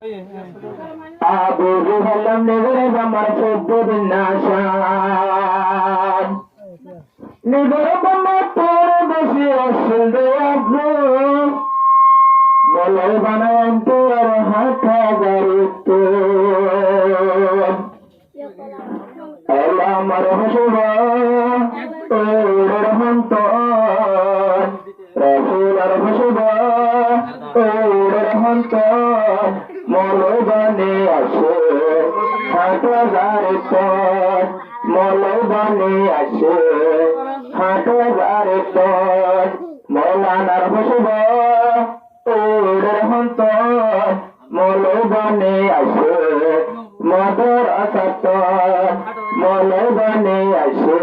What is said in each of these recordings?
আবু জুহালাম নেগরে আমার সভ্য বিনাশান নেগরে বাম্মা তোর বেশি আসল দে আপনি মলে বানায় তোর হাতা গারিত আমার হসব তোর হন্ত রসুল আর হসব তোর হন্ত মলবানে আসে হাটা গারিত মলবানে আসে হাটা গারিত মৌলানার হসব তোর হন্ত মলবানে আসে মদর আসত মলবানে আসে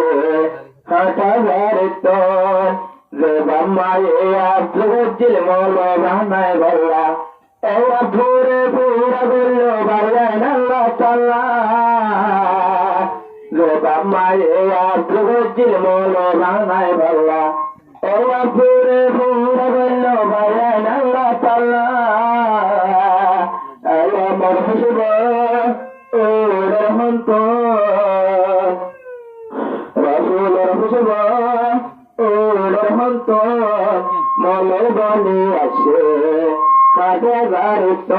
হাটা গারিত যে বাম্মায়ে আব্দুল মলবানায় বললা এই আব্দুরে পুরা বলল বাড়ায় আল্লাহ তাআলা যে বাম্মায়ে আব্দুল মলবানায় বললা এই আব্দুরে পুরা বলল বাড়ায় আল্লাহ তাআলা আমার হসব ওর হন্ত রাসূলের হসব ওর হন্ত মলবানে আসে হাটা গারিত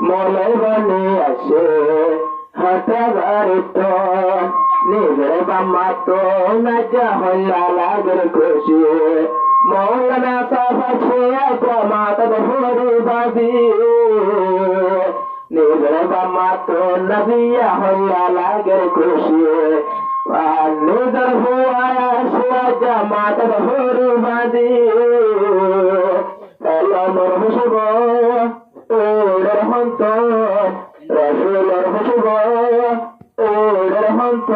মলবানে আসে হাটা গারিত নিজের বাম্মা তো নাচা হল্লা লাগের খুশি মৌলানা সাফা ছিয়া প্রমাত ভরে বাদি নিজের বাম্মা তো নবিয়া হল্লা লাগের খুশি নিজের হুয়া শিয়া জামাত ভরে বাদি আমার হসব ওর হন্ত রাসূলের হসব ওর হন্ত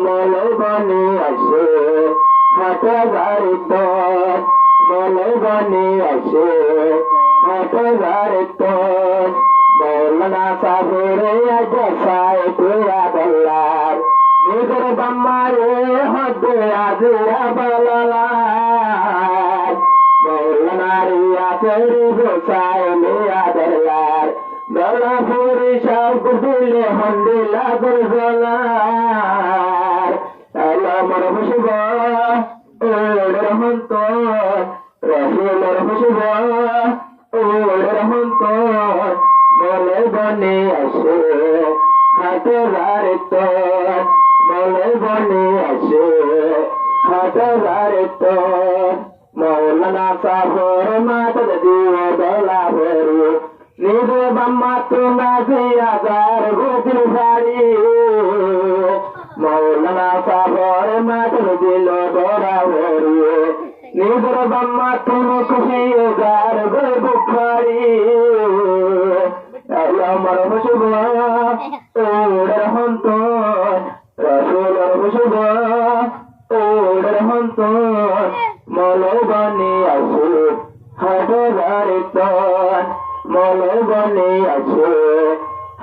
মলবানে আসে হাটা গারিত মলবানে আসে হাটা গারিত মৌলানা সাহেবরে আজাসায় তুয়া বল্লার নিজের বাম্মারে হদে আজিরা বলালা মৌলানারিয়া সেরি বসায় লিয়া দরলার দলা ফুরি সব দিলে হন্দিলা দরলার আমার হসব ওর হন্ত রাসূলের হসব ওর হন্ত মলবানে আসে হাটা গারিত মলবানে আসে হাটা গারিত মৌলানা সাহর মাতর দিয়ে দলা ভরি নিজে বাম্মা তোমরা জিয়াদার গোদিল ভারি মৌলানা সাহর মাতর দিল দলা ভরি নিজের বাম্মা তুমি খুশি যার বুখারি আমার হসব ওর হন্ত রাসূলের হসব ওর হন্ত মলবানে আসে হাটা গারিত মলবানে আসে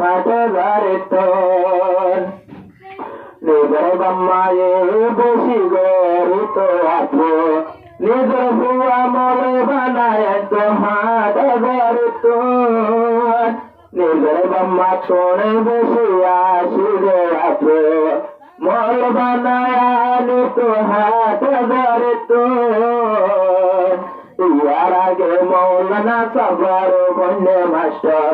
হাটা গারিত নিজের বাম্মায়ে বেশি গরিত আছে নিজের ভুয়া মলবানায় তো হাটা গারিত নিজের বাম্মা তোরে বেশি আসিরে আছে মলবানায় তো হাটা গারিত ইয়ার আগে মৌলানা সাফার বন্যে মাস্টার